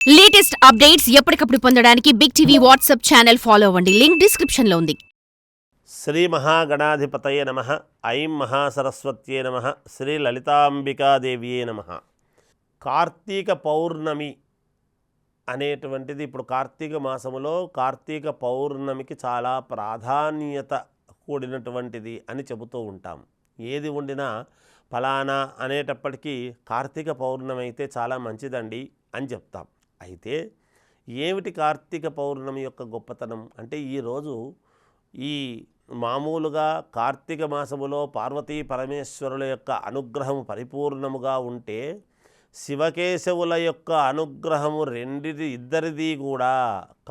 Latest updates ఎప్పటికప్పుడు పొందడానికి big TV WhatsApp channel follow అవ్వండి. లింక్ డిస్క్రిప్షన్ లో ఉంది. శ్రీ మహాగణాధిపతయే నమః. ఐం మహాసరస్వత్యే నమః. శ్రీ లలితాంబికాదేవియే నమః. కార్తీక పౌర్ణమి అనేటువంటిది ఇప్పుడు కార్తీక మాసములో కార్తీక పౌర్ణమికి చాలా ప్రాధాన్యత కూడినటువంటిది అని చెబుతూ ఉంటాం. ఏది ఉండినా ఫలానా అనేటప్పటికీ కార్తీక పౌర్ణమి అయితే చాలా మంచిదండి అని చెప్తాం. అయితే ఏమిటి కార్తీక పౌర్ణమి యొక్క గొప్పతనం అంటే, ఈరోజు ఈ మామూలుగా కార్తీక మాసములో పార్వతీ పరమేశ్వరుల యొక్క అనుగ్రహం పరిపూర్ణముగా ఉంటే, శివకేశవుల యొక్క అనుగ్రహము ఇద్దరిది కూడా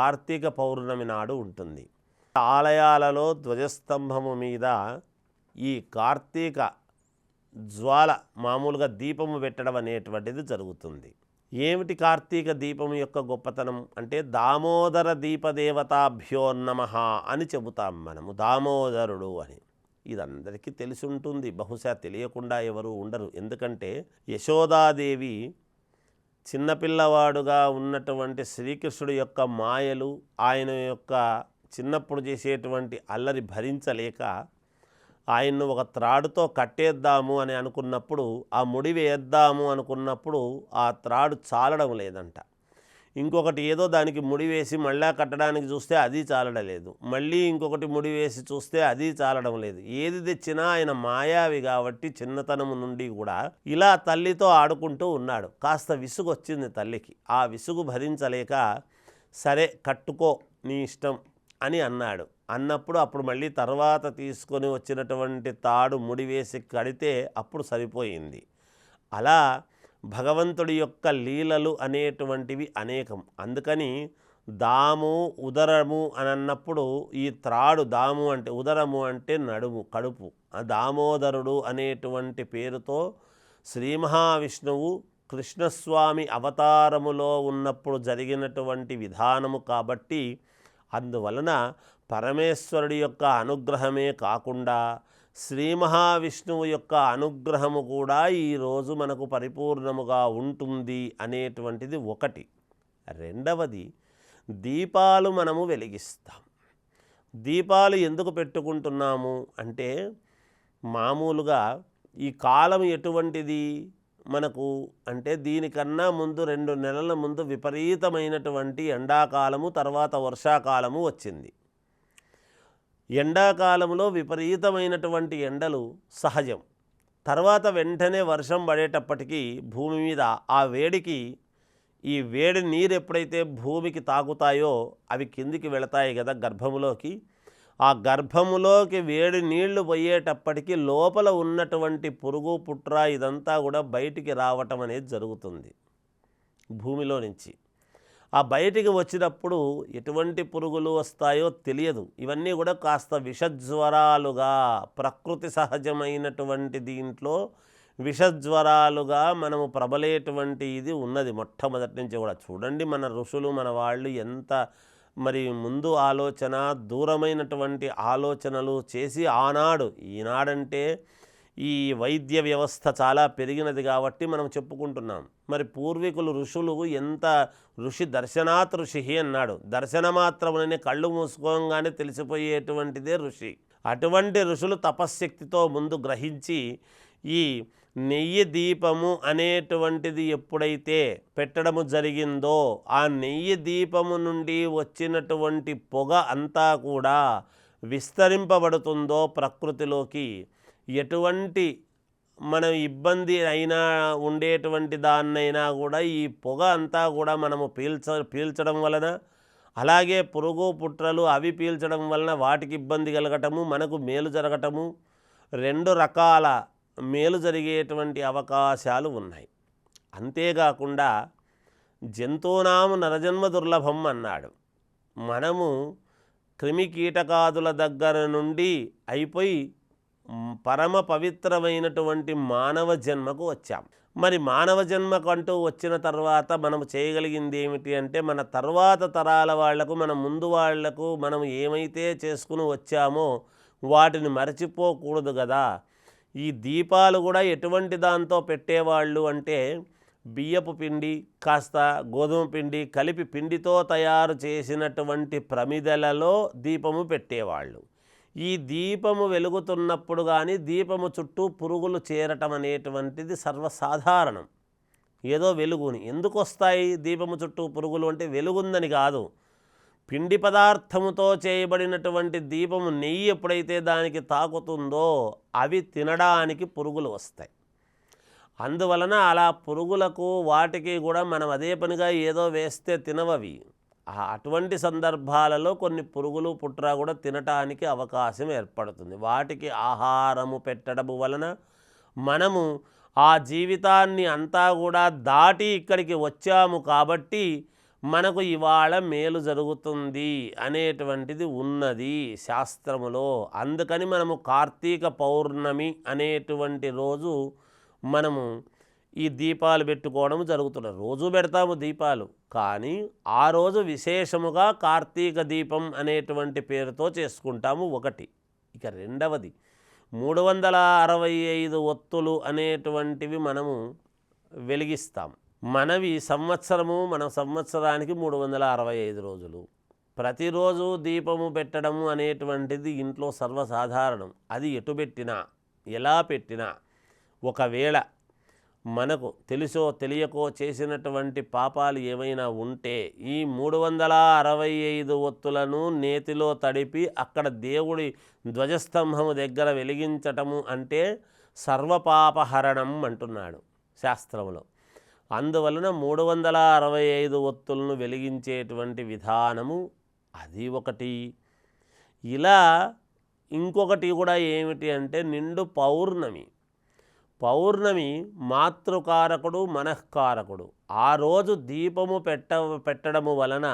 కార్తీక పౌర్ణమి నాడు ఉంటుంది. ఆలయాలలో ధ్వజస్తంభము మీద ఈ కార్తీక జ్వాల మామూలుగా దీపము పెట్టడం అనేటువంటిది జరుగుతుంది. ఏమిటి కార్తీక దీపం యొక్క గొప్పతనం అంటే, దామోదర దీపదేవతాభ్యో నమః అని చెబుతాం మనము. దామోదరుడు అని ఇదందరికీ తెలిసి ఉంటుంది, బహుశా తెలియకుండా ఎవరు ఉండరు. ఎందుకంటే యశోదాదేవి చిన్నపిల్లవాడుగా ఉన్నటువంటి శ్రీకృష్ణుడి యొక్క మాయలు, ఆయన యొక్క చిన్నప్పుడు చేసేటువంటి అల్లరి భరించలేక ఆయన్ను ఒక త్రాడుతో కట్టేద్దాము అని అనుకున్నప్పుడు, ఆ ముడి వేద్దాము అనుకున్నప్పుడు ఆ త్రాడు చాలడం లేదంట. ఇంకొకటి ఏదో దానికి ముడి వేసి మళ్ళా కట్టడానికి చూస్తే అది చాలడం లేదు. మళ్ళీ ఇంకొకటి ముడి వేసి చూస్తే అది చాలడం లేదు. ఏది తెచ్చినా ఆయన మాయావి కాబట్టి చిన్నతనము నుండి కూడా ఇలా తల్లితో ఆడుకుంటూ ఉన్నాడు. కాస్త విసుగు వచ్చింది తల్లికి. ఆ విసుగు భరించలేక, సరే కట్టుకో నీ ఇష్టం అని అన్నాడు. అప్పుడు మళ్ళీ తర్వాత తీసుకొని వచ్చినటువంటి తాడు ముడివేసి కడితే అప్పుడు సరిపోయింది. అలా భగవంతుడి యొక్క లీలలు అనేటువంటివి అనేకం. అందుకని దాము ఉదరము అని అన్నప్పుడు ఈ త్రాడు, దాము అంటే ఉదరము అంటే నడుము, కడుపు, దామోదరుడు అనేటువంటి పేరుతో శ్రీ మహావిష్ణువు కృష్ణస్వామి అవతారములో ఉన్నప్పుడు జరిగినటువంటి విధానము కాబట్టి, అందువలన పరమేశ్వరుడి యొక్క అనుగ్రహమే కాకుండా శ్రీ మహావిష్ణువు యొక్క అనుగ్రహము కూడా ఈరోజు మనకు పరిపూర్ణముగా ఉంటుంది అనేటువంటిది ఒకటి. రెండవది, దీపాలు మనము వెలిగిస్తాం. దీపాలు ఎందుకు పెట్టుకుంటున్నాము అంటే, మామూలుగా ఈ కాలం ఎటువంటిది మనకు అంటే, దీనికన్నా ముందు 2 నెలల ముందు విపరీతమైనటువంటి ఎండాకాలము, తర్వాత వర్షాకాలము వచ్చింది. ఎండాకాలంలో విపరీతమైనటువంటి ఎండలు సహజం. తర్వాత వెంటనే వర్షం పడేటప్పటికీ భూమి మీద ఆ వేడికి, ఈ వేడి నీరు ఎప్పుడైతే భూమికి తాకుతాయో అవి కిందికి వెళతాయి కదా గర్భములోకి. ఆ గర్భములోకి వేడి నీళ్లు పోయేటప్పటికీ లోపల ఉన్నటువంటి పురుగు పుట్ర ఇదంతా కూడా బయటికి రావటం అనేది జరుగుతుంది భూమిలో నుంచి. ఆ బయటికి వచ్చినప్పుడు ఎటువంటి పురుగులు వస్తాయో తెలియదు. ఇవన్నీ కూడా కాస్త విషజ్వరాలుగా, ప్రకృతి సహజమైనటువంటి దీంట్లో విషజ్వరాలుగా మనము ప్రబలేటువంటి ఇది ఉన్నది మొట్టమొదటి నుంచి కూడా. చూడండి, మన ఋషులు మన వాళ్ళు ఎంత మరి ముందు ఆలోచన, దూరమైనటువంటి ఆలోచనలు చేసి ఆనాడు, ఈనాడంటే ఈ వైద్య వ్యవస్థ చాలా పెరిగినది కాబట్టి మనం చెప్పుకుంటున్నాం. మరి పూర్వీకులు ఋషులు ఎంత, ఋషి దర్శనాత్ ఋషి అన్నాడు. దర్శనమాత్రముననే కళ్ళు మూసుకోగానే తెలిసిపోయేటువంటిదే ఋషి. అటువంటి ఋషులు తపశ్శక్తితో ముందు గ్రహించి ఈ నెయ్యి దీపము అనేటువంటిది ఎప్పుడైతే పెట్టడము జరిగిందో, ఆ నెయ్యి దీపము నుండి వచ్చినటువంటి పొగ అంతా కూడా విస్తరింపబడుతుందో ప్రకృతిలోకి, ఎటువంటి మనం ఇబ్బంది అయినా ఉండేటువంటి దాన్నైనా కూడా ఈ పొగ అంతా కూడా మనము పీల్చడం వలన, అలాగే పురుగు పుట్రలు అవి పీల్చడం వలన వాటికి ఇబ్బంది కలగటము, మనకు మేలు జరగటము, 2 రకాల మేలు జరిగేటువంటి అవకాశాలు ఉన్నాయి. అంతేకాకుండా జంతువునాము నరజన్మ దుర్లభం అన్నాడు. మనము క్రిమి కీటకాదుల దగ్గర నుండి అయిపోయి పరమ పవిత్రమైనటువంటి మానవ జన్మకు వచ్చాం. మరి మానవ జన్మకంటూ వచ్చిన తర్వాత మనం చేయగలిగింది ఏమిటి అంటే, మన తర్వాత తరాల వాళ్లకు, మన ముందు వాళ్లకు మనం ఏమైతే చేసుకుని వచ్చామో వాటిని మరచిపోకూడదు కదా. ఈ దీపాలు కూడా ఎటువంటి దాంతో పెట్టేవాళ్ళు అంటే, బియ్యపు పిండి కాస్త గోధుమ పిండి కలిపి పిండితో తయారు చేసినటువంటి ప్రమిదలలో దీపము పెట్టేవాళ్ళు. ఈ దీపము వెలుగుతున్నప్పుడు కానీ దీపము చుట్టూ పురుగులు చేరటం అనేటువంటిది సర్వసాధారణం. ఏదో వెలుగుని ఎందుకు వస్తాయి దీపము చుట్టూ పురుగులు అంటే వెలుగుందని కాదు. పిండి పదార్థముతో చేయబడినటువంటి దీపము నెయ్యి ఎప్పుడైతే దానికి తాకుతుందో అవి తినడానికి పురుగులు వస్తాయి. అందువలన అలా పురుగులకు వాటికి కూడా మనం అదే పనిగా ఏదో వేస్తే తినవవి. అటువంటి సందర్భాలలో కొన్ని పురుగులు పుట్రా కూడా తినటానికి అవకాశం ఏర్పడుతుంది. వాటికి ఆహారము పెట్టడం వలన మనము ఆ జీవితాన్ని అంతా కూడా దాటి ఇక్కడికి వచ్చాము కాబట్టి మనకు ఇవాళ మేలు జరుగుతుంది అనేటువంటిది ఉన్నది శాస్త్రములో. అందుకని మనము కార్తీక పౌర్ణమి అనేటువంటి రోజు మనము ఈ దీపాలు పెట్టుకోవడం జరుగుతున్నది. రోజు పెడతాము దీపాలు, కానీ ఆ రోజు విశేషముగా కార్తీక దీపం అనేటువంటి పేరుతో చేసుకుంటాము ఒకటి. ఇక రెండవది 365 ఒత్తులు అనేటువంటివి మనము వెలిగిస్తాం. మనవి మన సంవత్సరానికి 365 రోజులు. ప్రతిరోజు దీపము పెట్టడము అనేటువంటిది ఇంట్లో సర్వసాధారణం. అది ఎటు పెట్టినా ఎలా పెట్టినా ఒకవేళ మనకు తెలుసో తెలియకో చేసినటువంటి పాపాలు ఏమైనా ఉంటే ఈ 365 ఒత్తులను నేతిలో తడిపి అక్కడ దేవుడి ధ్వజస్తంభము దగ్గర వెలిగించటము అంటే సర్వపాపహరణం అంటున్నాడు శాస్త్రంలో. అందువలన 365 ఒత్తులను వెలిగించేటువంటి విధానము అది ఒకటి. ఇలా ఇంకొకటి కూడా ఏమిటి అంటే నిండు పౌర్ణమి మాతృకారకుడు మనఃకారకుడు. ఆ రోజు దీపము పెట్టడము వలన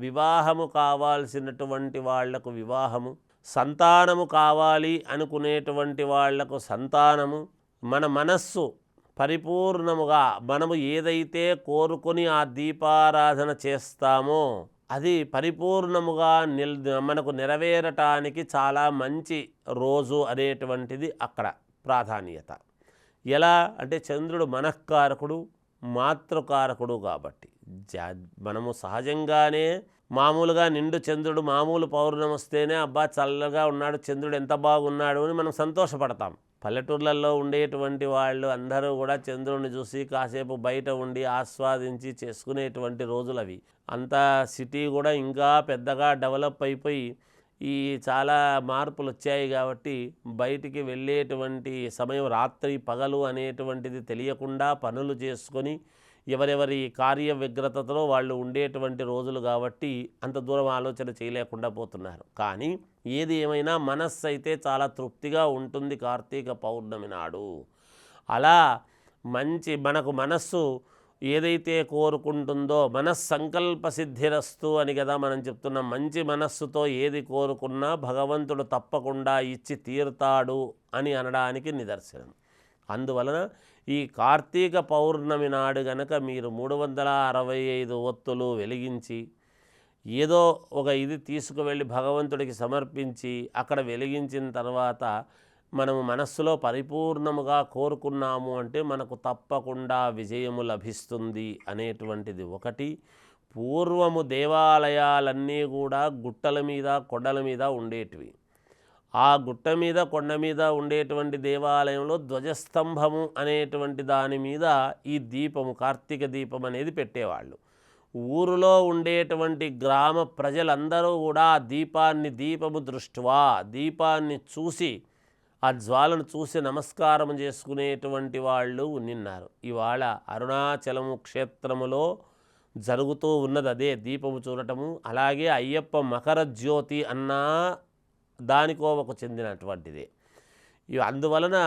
వివాహము కావాల్సినటువంటి వాళ్లకు వివాహము, సంతానము కావాలి అనుకునేటువంటి వాళ్లకు సంతానము, మన మనస్సు పరిపూర్ణముగా మనము ఏదైతే కోరుకొని ఆ దీపారాధన చేస్తామో అది పరిపూర్ణముగా మనకు నెరవేరటానికి చాలా మంచి రోజు అనేటువంటిది అక్కడ ప్రాధాన్యత. ఎలా అంటే చంద్రుడు మనఃకారకుడు మాతృకారకుడు కాబట్టి మనము సహజంగానే మామూలుగా నిండు చంద్రుడు మామూలు పౌర్ణమి వస్తేనే అబ్బా చల్లగా ఉన్నాడు, చంద్రుడు ఎంత బాగున్నాడు అని మనం సంతోషపడతాం. పల్లెటూర్లలో ఉండేటువంటి వాళ్ళు అందరూ కూడా చంద్రుడిని చూసి కాసేపు బయట ఉండి ఆస్వాదించి చేసుకునేటువంటి రోజులు అవి. అంతా సిటీ కూడా ఇంకా పెద్దగా డెవలప్ అయిపోయి ఈ చాలా మార్పులు వచ్చాయి కాబట్టి బయటికి వెళ్ళేటువంటి సమయం రాత్రి పగలు అనేటువంటిది తెలియకుండా పనులు చేసుకొని ఎవరెవరి కార్య వ్యగ్రతలో వాళ్ళు ఉండేటువంటి రోజులు కాబట్టి అంత దూరం ఆలోచన చేయలేకుండా పోతున్నారు. కానీ ఏది ఏమైనా మనస్సు అయితే చాలా తృప్తిగా ఉంటుంది కార్తీక పౌర్ణమి నాడు. అలా మనకు మనస్సు ఏదైతే కోరుకుంటుందో మనస్సంకల్ప సిద్ధిరస్తు అని కదా మనం చెప్తున్నాం. మంచి మనస్సుతో ఏది కోరుకున్నా భగవంతుడు తప్పకుండా ఇచ్చి తీరుతాడు అని అనడానికి నిదర్శనం. అందువలన ఈ కార్తీక పౌర్ణమి నాడు గనక మీరు 365 ఒత్తులు వెలిగించి ఏదో ఒక ఇది తీసుకువెళ్ళి భగవంతుడికి సమర్పించి అక్కడ వెలిగించిన తర్వాత మనము మనస్సులో పరిపూర్ణముగా కోరుకున్నాము అంటే మనకు తప్పకుండా విజయము లభిస్తుంది అనేటువంటిది ఒకటి. పూర్వము దేవాలయాలన్నీ కూడా గుట్టల మీద కొండల మీద ఉండేటివి. ఆ గుట్ట మీద కొండ మీద ఉండేటువంటి దేవాలయంలో ధ్వజస్తంభము అనేటువంటి దాని మీద ఈ దీపము కార్తీక దీపం అనేది పెట్టేవాళ్ళు. ఊరిలో ఉండేటువంటి గ్రామ ప్రజలందరూ కూడా దీపము దృష్ట్వా దీపాన్ని చూసి ఆ జ్వాలను చూసి నమస్కారం చేసుకునేటువంటి వాళ్ళు నిన్నారు. ఇవాళ అరుణాచలము క్షేత్రములో జరుగుతూ ఉన్నది అదే దీపము చూడటము. అలాగే అయ్యప్ప మకర జ్యోతి అన్నా దానికోవకు చెందినటువంటిదే. అందువలన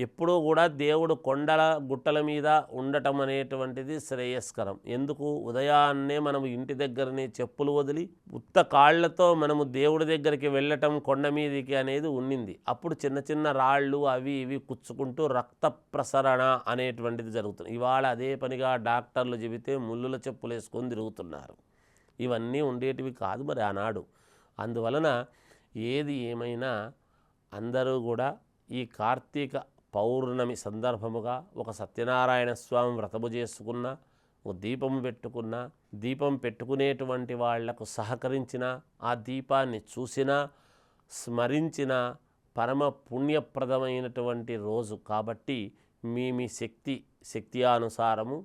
ఎప్పుడూ కూడా దేవుడు కొండల గుట్టల మీద ఉండటం అనేటువంటిది శ్రేయస్కరం. ఎందుకు ఉదయాన్నే మనము ఇంటి దగ్గరనే చెప్పులు వదిలి ఉత్త కాళ్లతో మనము దేవుడి దగ్గరికి వెళ్ళటం కొండ మీదికి అనేది ఉండింది. అప్పుడు చిన్న చిన్న రాళ్ళు అవి ఇవి కుచ్చుకుంటూ రక్త ప్రసరణ అనేటువంటిది జరుగుతుంది. ఇవాళ అదే పనిగా డాక్టర్లు చెబితే ముళ్ళుల చెప్పులు వేసుకొని తిరుగుతున్నారు. ఇవన్నీ ఉండేటివి కాదు మరి ఆనాడు. అందువలన ఏది ఏమైనా అందరూ కూడా ఈ కార్తీక పౌర్ణమి సందర్భముగా ఒక సత్యనారాయణ స్వామి వ్రతము చేసుకున్న, ఒక దీపం పెట్టుకున్న, దీపం పెట్టుకునేటువంటి వాళ్లకు సహకరించిన, ఆ దీపాన్ని చూసిన, స్మరించిన పరమ పుణ్యప్రదమైనటువంటి రోజు కాబట్టి మీ శక్తి అనుసారము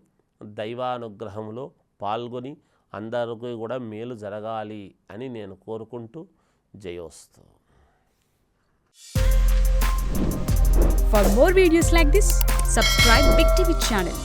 దైవానుగ్రహంలో పాల్గొని అందరికీ కూడా మేలు జరగాలి అని నేను కోరుకుంటూ జయోస్తు. For more videos like this, subscribe Big TV channel.